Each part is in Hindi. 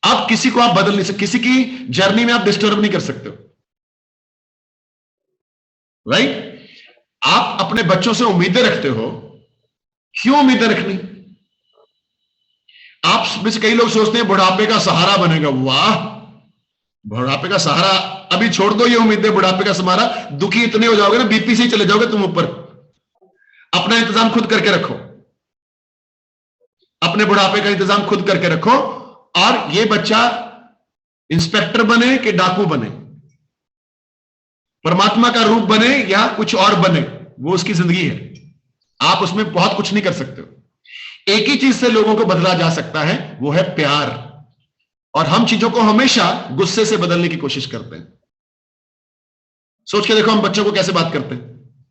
आप किसी को आप बदल नहीं सकते, किसी की जर्नी में आप डिस्टर्ब नहीं कर सकते हो, राइट? आप अपने बच्चों से उम्मीदें रखते हो, क्यों उम्मीदें रखनी? आप में से कई लोग सोचते हैं बुढ़ापे का सहारा बनेगा। वाह, बुढ़ापे का सहारा अभी छोड़ दो, ये उम्मीदें बुढ़ापे का सहारा, दुखी इतने हो जाओगे ना, बीपी से ही चले जाओगे तुम ऊपर। अपना इंतजाम खुद करके रखो, अपने बुढ़ापे का इंतजाम खुद करके रखो। और ये बच्चा इंस्पेक्टर बने कि डाकू बने, परमात्मा का रूप बने या कुछ और बने, वो उसकी जिंदगी है, आप उसमें बहुत कुछ नहीं कर सकते हो। एक ही चीज से लोगों को बदला जा सकता है, वो है प्यार। और हम चीजों को हमेशा गुस्से से बदलने की कोशिश करते हैं। सोच के देखो हम बच्चों को कैसे बात करते हैं,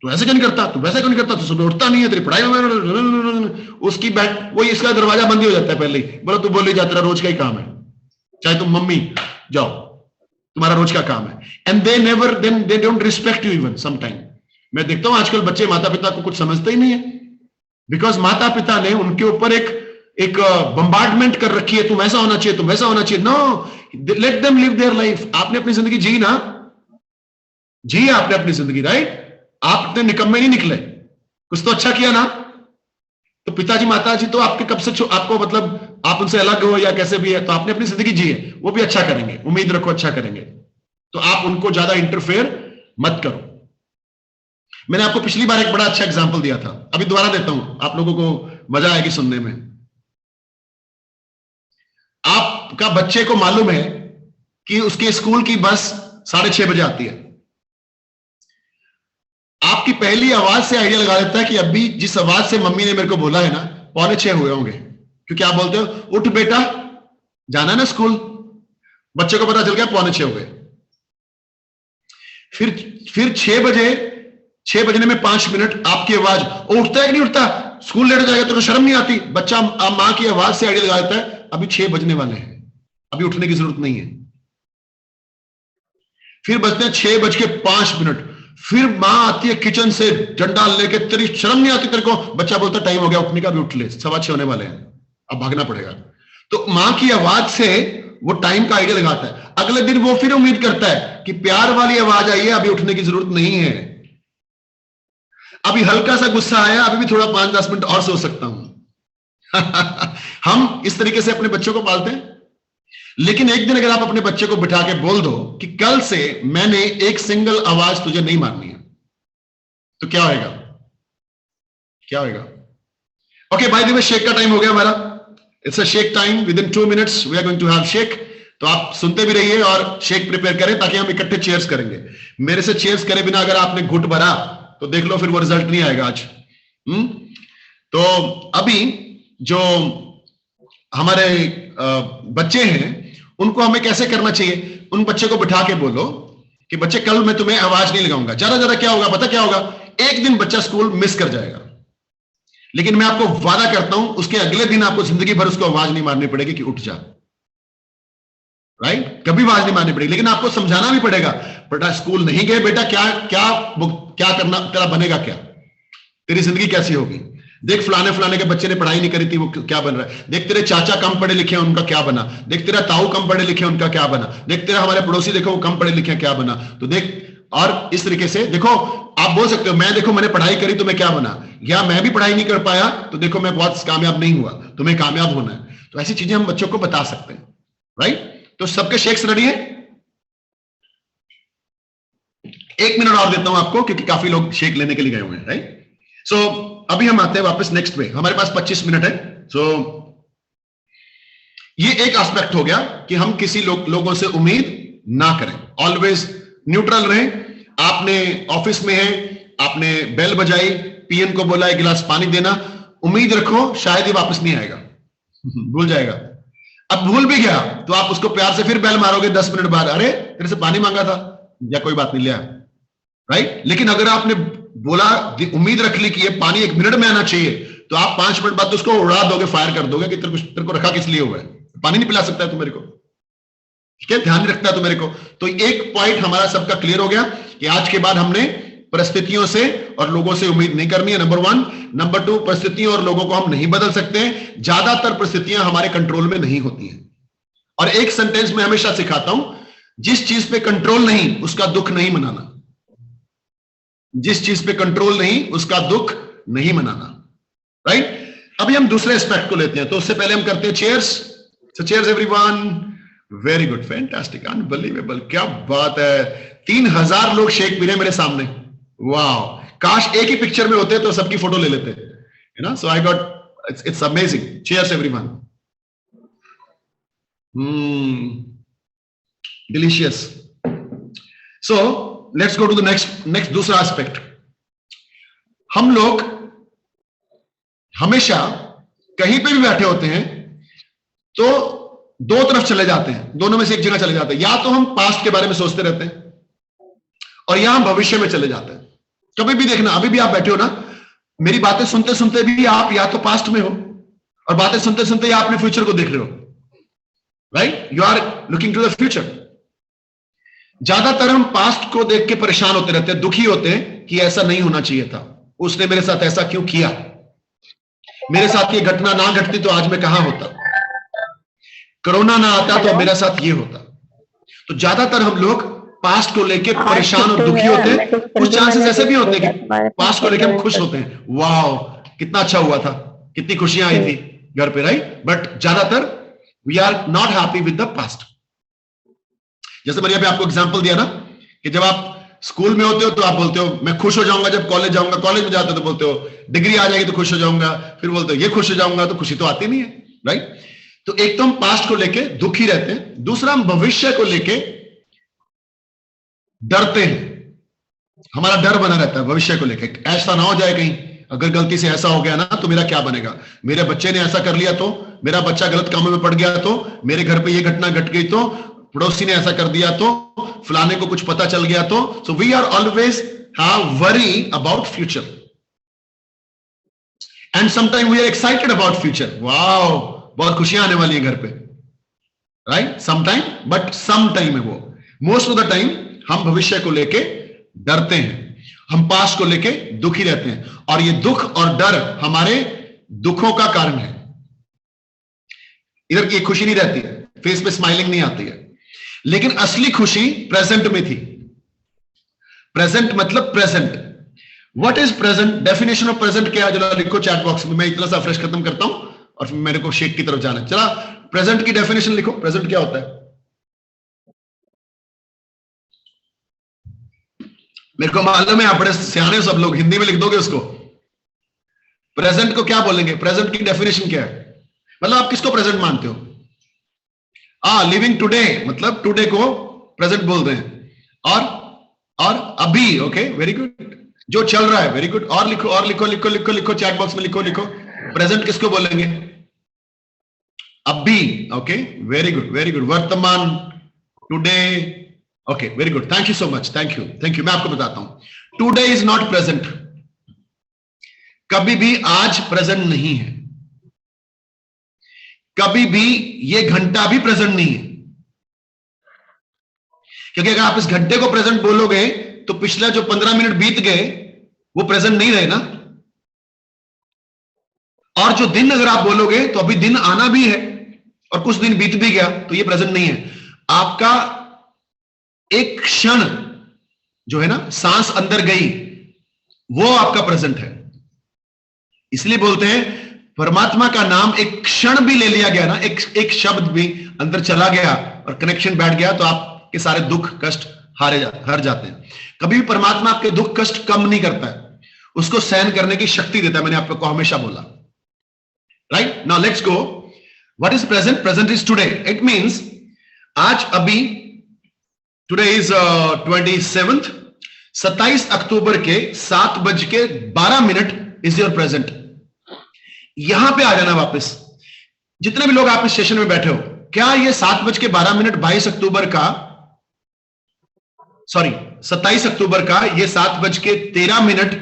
तू ऐसे क्यों नहीं करता, तू वैसे क्यों नहीं करता, तू सुबह उठता नहीं है, तेरी पढ़ाई में उसकी बैठ, वो इसका दरवाजा बंद ही हो जाता है पहले ही, बोलो तू बोल ही जाता, रोज का ही काम है, चाहे तुम मम्मी जाओ, तुम्हारा रोज का काम है। And they don't respect you even sometime. मैं देखता हूं आजकल बच्चे माता पिता को कुछ समझते ही नहीं है, बिकॉज माता पिता ने उनके ऊपर एक बम्बार्डमेंट कर रखी है, तुम ऐसा होना चाहिए, तुम वैसा होना चाहिए। No, let them live their life. आपने अपनी जिंदगी जी ना, जी आपने अपनी जिंदगी, राइट? आप इतने निकम्मे नहीं निकले, कुछ तो अच्छा किया ना। तो पिताजी माताजी तो आपके कब से आपको मतलब आप उनसे अलग हो या कैसे भी है, तो आपने अपनी जिंदगी जी है, वो भी अच्छा करेंगे, उम्मीद रखो अच्छा करेंगे, तो आप उनको ज्यादा इंटरफेयर मत करो। मैंने आपको पिछली बार एक बड़ा अच्छा एग्जांपल दिया था, अभी दोबारा देता हूं, आप लोगों को मजा आएगी सुनने में। आपका बच्चे को मालूम है कि उसके स्कूल की बस 6:30 बजे आती है। आपकी पहली आवाज से आइडिया लगा देता है कि अभी जिस आवाज से मम्मी ने मेरे को बोला है ना, 6:45 हुए होंगे, क्योंकि आप बोलते हो उठ बेटा जाना है ना स्कूल। बच्चे को पता चल गया 6:45 हो गए। फिर 6 बजने में 5 मिनट आपकी आवाज, उठता है कि नहीं उठता, स्कूल लेट जाएगा तो शर्म नहीं आती? बच्चा मां की आवाज से आइडिया लगा देता है अभी 6 बजने वाले हैं, अभी उठने की जरूरत नहीं है। फिर बजते हैं 6:05, फिर मां आती है किचन से डंडा लेके, तेरी शर्म नहीं आती तेरे को? बच्चा बोलता टाइम हो गया उठने का, भी उठ ले, 6:15 होने वाले हैं, अब भागना पड़ेगा। तो मां की आवाज से वो टाइम का आइडिया लगाता है। अगले दिन वो फिर उम्मीद करता है कि प्यार वाली आवाज आई है, अभी उठने की जरूरत नहीं है, अभी हल्का सा गुस्सा आया, अभी भी थोड़ा 5-10 मिनट और सो सकता हूं। हम इस तरीके से अपने बच्चों को पालते हैं। लेकिन एक दिन अगर आप अपने बच्चे को बिठा के बोल दो कि कल से मैंने एक सिंगल आवाज तुझे नहीं मारनी है, तो क्या होगा? क्या होगा? Okay, by the way shake का टाइम हो गया हमारा। It's a shake time, with in 2 minutes we are going to have shake. तो आप सुनते भी रहिए और शेक प्रिपेयर करें, ताकि हम इकट्ठे चेयर्स करेंगे। मेरे से चेयर्स करे बिना अगर आपने घुट भरा तो देख लो, फिर वो रिजल्ट नहीं आएगा आज। तो अभी जो हमारे बच्चे हैं उनको हमें कैसे करना चाहिए? उन बच्चे को बिठा के बोलो कि बच्चे कल मैं तुम्हें आवाज नहीं लगाऊंगा। ज्यादा क्या होगा पता क्या होगा? एक दिन बच्चा स्कूल मिस कर जाएगा, लेकिन मैं आपको वादा करता हूं उसके अगले दिन आपको जिंदगी भर उसको आवाज नहीं मारनी पड़ेगी कि उठ जा, राइट? कभी आवाज नहीं मारनी पड़ेगी, लेकिन आपको समझाना भी पड़ेगा, बेटा स्कूल नहीं गए, बेटा क्या क्या क्या करना, तेरा बनेगा क्या, तेरी जिंदगी कैसी होगी? देख फलाने के बच्चे ने पढ़ाई नहीं करी थी, वो क्या बन रहा है। देख तेरे चाचा कम पढ़े लिखे हैं, उनका क्या बना। देख तेरा ताऊ कम पढ़े लिखे हैं, उनका क्या बना। देख तेरा हमारे पड़ोसी देखो वो कम पढ़े लिखे हैं, क्या बना। तो देख, और इस तरीके से देखो, आप बोल सकते हो मैं देखो मैंने पढ़ाई करी तो मैं क्या बना, या मैं भी पढ़ाई नहीं कर पाया तो देखो मैं बहुत कामयाब नहीं हुआ, तुम्हें कामयाब होना है। तो ऐसी चीजें हम बच्चों को बता सकते हैं, राइट? तो सबके शेक्स रेडी है? 1 मिनट और देता हूं आपको, क्योंकि काफी लोग शेक लेने के लिए गए हुए हैं, राइट? सो अभी हम आते हैं वापस नेक्स्ट पे, हमारे पास 25 मिनट है। सो ये एक एस्पेक्ट हो गया कि हम किसी लोगों से उम्मीद ना करें, ऑलवेज न्यूट्रल रहें। आपने ऑफिस में है, आपने बेल बजाई, पीएन को बोला एक गिलास पानी देना, उम्मीद रखो शायद ही वापस नहीं आएगा, भूल जाएगा। अब भूल भी गया तो आप उसको प्यार से फिर बेल मारोगे 10 मिनट बाद, अरे तेरे से पानी मांगा था, या कोई बात नहीं लिया, राइट? लेकिन अगर आपने बोला, उम्मीद रख ली कि ये पानी 1 मिनट में आना चाहिए, तो आप 5 मिनट बाद तो उसको उड़ा दोगे, फायर कर दोगे कि तेरे को रखा किस लिए हुआ है, पानी नहीं पिला सकता है तू मेरे को, क्या ध्यान नहीं रखता है तू मेरे को। तो एक पॉइंट हमारा सबका क्लियर हो गया कि आज के बाद हमने परिस्थितियों से और लोगों से उम्मीद नहीं करनी है, नंबर 1। नंबर 2, परिस्थितियों और लोगों को हम नहीं बदल सकते हैं, ज्यादातर परिस्थितियां हमारे कंट्रोल में नहीं होती हैं। और एक सेंटेंस में हमेशा सिखाता हूं, जिस चीज पे कंट्रोल नहीं उसका दुख नहीं मनाना। जिस चीज पे कंट्रोल नहीं उसका दुख नहीं मनाना, राइट? अभी हम दूसरे एस्पेक्ट को लेते हैं, तो उससे पहले हम करते हैं cheers. So cheers everyone, very good, fantastic, unbelievable, क्या बात है। 3000 लोग शेक पी रहे मेरे सामने, वाह! काश एक ही पिक्चर में होते तो सबकी फोटो ले लेते, you know. So I got, it's amazing. Cheers everyone. Delicious. So let's go to the next दूसरा एस्पेक्ट। हम लोग हमेशा कहीं पे भी बैठे होते हैं तो दो तरफ चले जाते हैं, दोनों में से एक जगह चले जाते हैं। या तो हम पास्ट के बारे में सोचते रहते हैं और या हम भविष्य में चले जाते हैं। कभी भी देखना, अभी भी आप बैठे हो ना, मेरी बातें सुनते सुनते भी आप या तो पास्ट में हो और बातें सुनते सुनते आप अपने फ्यूचर को देख रहे हो, right? You are looking to the future. ज्यादातर हम पास्ट को देख के परेशान होते रहते हैं, दुखी होते हैं कि ऐसा नहीं होना चाहिए था, उसने मेरे साथ ऐसा क्यों किया, मेरे साथ ये घटना ना घटती तो आज मैं कहां होता, कोरोना ना आता तो मेरे साथ ये होता। तो ज्यादातर हम लोग पास्ट को लेके परेशान और दुखी होते हैं। कुछ चांसेस ऐसे भी होते हैं कि पास्ट को लेके हम खुश होते हैं, वाह कितना अच्छा हुआ था, कितनी खुशियां आई थी घर पे, राइट? बट ज्यादातर we are not happy with the past. जैसे मैंने अभी आपको एग्जांपल दिया ना कि जब आप स्कूल में होते हो तो आप बोलते हो मैं खुश हो जाऊंगा जब कॉलेज जाऊंगा, कॉलेज में जाते हो तो बोलते हो डिग्री आ जाएगी तो खुश हो जाऊंगा, फिर बोलते हो ये खुश हो जाऊंगा, तो खुशी तो आती नहीं है, राइट? तो एक तो हम पास्ट को लेके दुखी रहते हैं, दूसरा हम भविष्य को लेके डरते हैं। हमारा डर बना रहता है भविष्य को लेके, ऐसा ना हो जाए कहीं अगर गलती से ऐसा हो गया ना तो मेरा क्या बनेगा, मेरे बच्चे ने ऐसा कर लिया तो, मेरा बच्चा गलत कामों में पड़ गया तो, मेरे घर पे ये घटना घट गई तो, पड़ोसी ने ऐसा कर दिया तो, फलाने को कुछ पता चल गया तो। So we are always have worry about future and sometime we are excited about future. Wow, बहुत खुशियां आने वाली है घर पे, right? Sometime, but some time है वो। मोस्ट ऑफ द टाइम हम भविष्य को लेके डरते हैं, हम पास्ट को लेके दुखी रहते हैं, और ये दुख और डर हमारे दुखों का कारण है। इधर की खुशी नहीं रहती है, फेस पे स्माइलिंग नहीं आती है, लेकिन असली खुशी प्रेजेंट में थी। प्रेजेंट मतलब present. What is present? Definition of present क्या है जरा लिखो चैट बॉक्स में। मैं इतना सा फ्रेश खत्म करता हूं और फिर मेरे को शेक की तरफ जाना है। चला, प्रेजेंट की डेफिनेशन लिखो। प्रेजेंट क्या होता है? मेरे को मालूम है आप बड़े सियाने सब लोग, हिंदी में लिख दोगे उसको। प्रेजेंट को क्या बोलेंगे? प्रेजेंट की डेफिनेशन क्या है? मतलब आप किसको प्रेजेंट मानते हो? लिविंग टुडे, मतलब टुडे को प्रेजेंट बोल रहे हैं। और अभी, ओके, वेरी गुड, जो चल रहा है, वेरी गुड। और लिखो, और लिखो लिखो लिखो लिखो चैट बॉक्स में लिखो लिखो। प्रेजेंट किसको बोलेंगे? अभी, okay, very good very good. वर्तमान, today, okay, very good, thank you so much, thank you. मैं आपको बताता हूं, टुडे इज नॉट प्रेजेंट। कभी भी आज प्रेजेंट नहीं है, कभी भी ये घंटा भी प्रेजेंट नहीं है, क्योंकि अगर आप इस घंटे को प्रेजेंट बोलोगे तो पिछले जो 15 मिनट बीत गए वो प्रेजेंट नहीं रहे ना। और जो दिन अगर आप बोलोगे तो अभी दिन आना भी है और कुछ दिन बीत भी गया तो ये प्रेजेंट नहीं है। आपका एक क्षण जो है ना, सांस अंदर गई, वो आपका प्रेजेंट है। इसलिए बोलते हैं परमात्मा का नाम एक क्षण भी ले लिया गया ना, एक शब्द भी अंदर चला गया और कनेक्शन बैठ गया तो आपके सारे दुख कष्ट हर जाते हैं। कभी भी परमात्मा आपके दुख कष्ट कम नहीं करता है, उसको सहन करने की शक्ति देता है। मैंने आपको हमेशा बोला, right? Now let's go, what is present? Present is today. It means आज, अभी, टुडे इज 27th, 27 अक्टूबर के 7:12 इज योर प्रेजेंट। यहां पे आ जाना वापस। जितने भी लोग आप इस सेशन में बैठे हो, क्या ये 7:12 22 अक्टूबर का, सॉरी 27 अक्टूबर का ये 7:13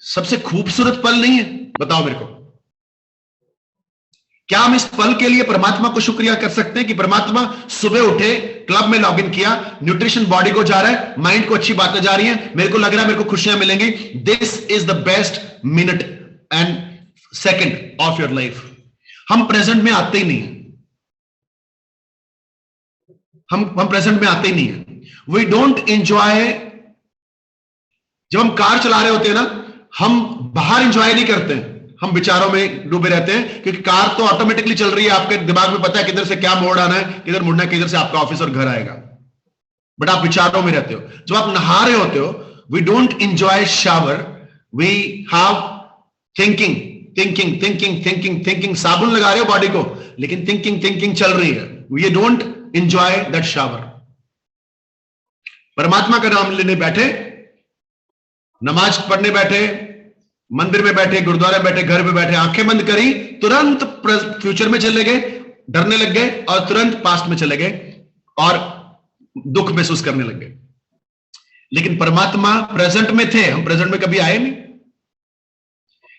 सबसे खूबसूरत पल नहीं है? बताओ मेरे को। क्या हम इस पल के लिए परमात्मा को शुक्रिया कर सकते हैं कि परमात्मा सुबह उठे, क्लब में लॉगिन किया, न्यूट्रिशन बॉडी को जा रहा है, माइंड को अच्छी बातें जा रही हैं, मेरे को लग रहा है मेरे को खुशियां मिलेंगी। This is the best minute and second of your life. हम प्रेजेंट में आते ही नहीं, हम प्रेजेंट में आते ही नहीं है। We don't enjoy. जब हम कार चला रहे होते हैं ना, हम बाहर एंजॉय नहीं करते हैं, हम विचारों में डूबे रहते हैं, क्योंकि कार तो ऑटोमेटिकली चल रही है, आपके दिमाग में पता है किधर से क्या मोड़ आना है, किधर मुड़ना है, किधर से आपका ऑफिस और घर आएगा, बट आप विचारों में रहते हो। जब आप नहा रहे होते हो, we don't enjoy shower, we have thinking thinking thinking thinking thinking. साबुन लगा रहे हो बॉडी को, लेकिन थिंकिंग थिंकिंग चल रही है, we don't enjoy that shower. परमात्मा का नाम लेने बैठे, नमाज पढ़ने बैठे, मंदिर में बैठे, गुरुद्वारे में बैठे, घर में बैठे, आंखें बंद करी, तुरंत फ्यूचर में चले गए, डरने लग गए, और तुरंत पास्ट में चले गए और दुख महसूस करने लग गए। लेकिन परमात्मा प्रेजेंट में थे, हम प्रेजेंट में कभी आए नहीं।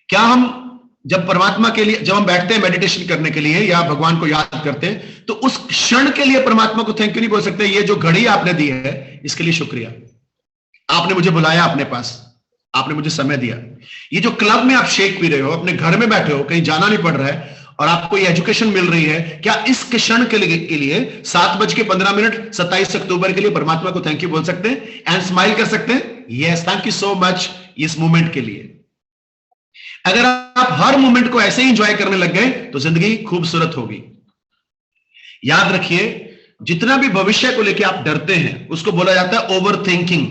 क्या हम जब परमात्मा के लिए, जब हम बैठते हैं मेडिटेशन करने के लिए या भगवान को याद करते हैं, तो उस क्षण के लिए परमात्मा को थैंक यू नहीं बोल सकते? ये जो घड़ी आपने दी है इसके लिए शुक्रिया, आपने मुझे बुलाया अपने पास, आपने मुझे समय दिया। ये जो क्लब में आप शेक पी रहे हो, अपने घर में बैठे हो, कहीं जाना नहीं पड़ रहा है, और आपको ये एजुकेशन मिल रही है, क्या इस क्षण के लिए 7:15 27 अक्टूबर के लिए परमात्मा को थैंक यू बोल सकते हैं एंड स्माइल कर सकते हैं? Yes, thank you so much इस मोमेंट के लिए। अगर आप हर मोमेंट को ऐसे ही एंजॉय करने लग गए तो जिंदगी खूबसूरत होगी। याद रखिए, जितना भी भविष्य को लेकर आप डरते हैं उसको बोला जाता है ओवर थिंकिंग।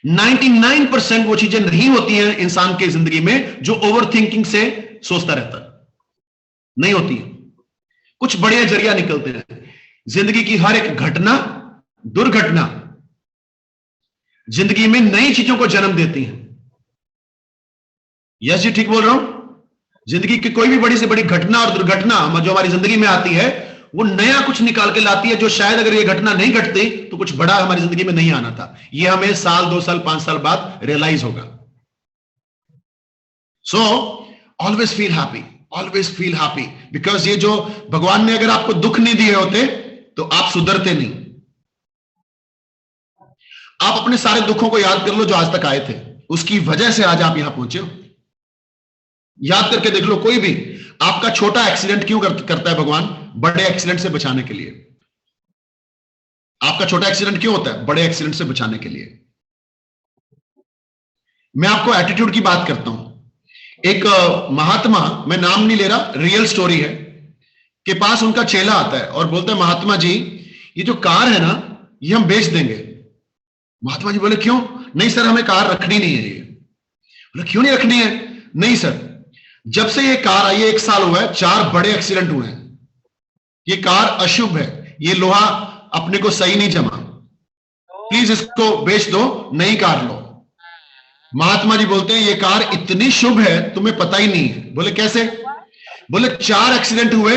99% वो चीजें नहीं होती हैं इंसान की जिंदगी में जो ओवर थिंकिंग से सोचता रहता है, नहीं होती है। कुछ बढ़िया जरिया निकलते हैं। जिंदगी की हर एक घटना, दुर्घटना जिंदगी में नई चीजों को जन्म देती हैं। यस जी, ठीक बोल रहा हूं। जिंदगी की कोई भी बड़ी से बड़ी घटना और दुर्घटना जो हमारी जिंदगी में आती है, वो नया कुछ निकाल के लाती है, जो शायद अगर ये घटना नहीं घटती तो कुछ बड़ा हमारी जिंदगी में नहीं आना था। ये हमें साल, 2 साल, 5 साल बाद रियलाइज होगा। So always feel happy, always feel happy, because ये जो भगवान ने अगर आपको दुख नहीं दिए होते तो आप सुधरते नहीं। आप अपने सारे दुखों को याद कर लो जो आज तक आए थे, उसकी वजह से आज आप यहां पहुंचे हो। याद करके देख लो, कोई भी आपका छोटा एक्सीडेंट क्यों करता है भगवान? बड़े एक्सीडेंट से बचाने के लिए। आपका छोटा एक्सीडेंट क्यों होता है? बड़े एक्सीडेंट से बचाने के लिए। मैं आपको एटीट्यूड की बात करता हूं। एक महात्मा, मैं नाम नहीं ले रहा, रियल स्टोरी है, के पास उनका चेला आता है और बोलता है, महात्मा जी ये जो कार है ना, ये हम बेच देंगे। महात्मा जी बोले, क्यों? नहीं सर, हमें कार रखनी नहीं है। ये बोले, क्यों नहीं रखनी है? नहीं सर, जब से ये कार आई है 1 साल हुआ है, 4 बड़े एक्सीडेंट हुए हैं। ये कार अशुभ है, ये लोहा अपने को सही नहीं जमा, प्लीज इसको बेच दो, नई कार लो। महात्मा जी बोलते हैं, ये कार इतनी शुभ है तुम्हें पता ही नहीं है। बोले कैसे? बोले 4 एक्सीडेंट हुए,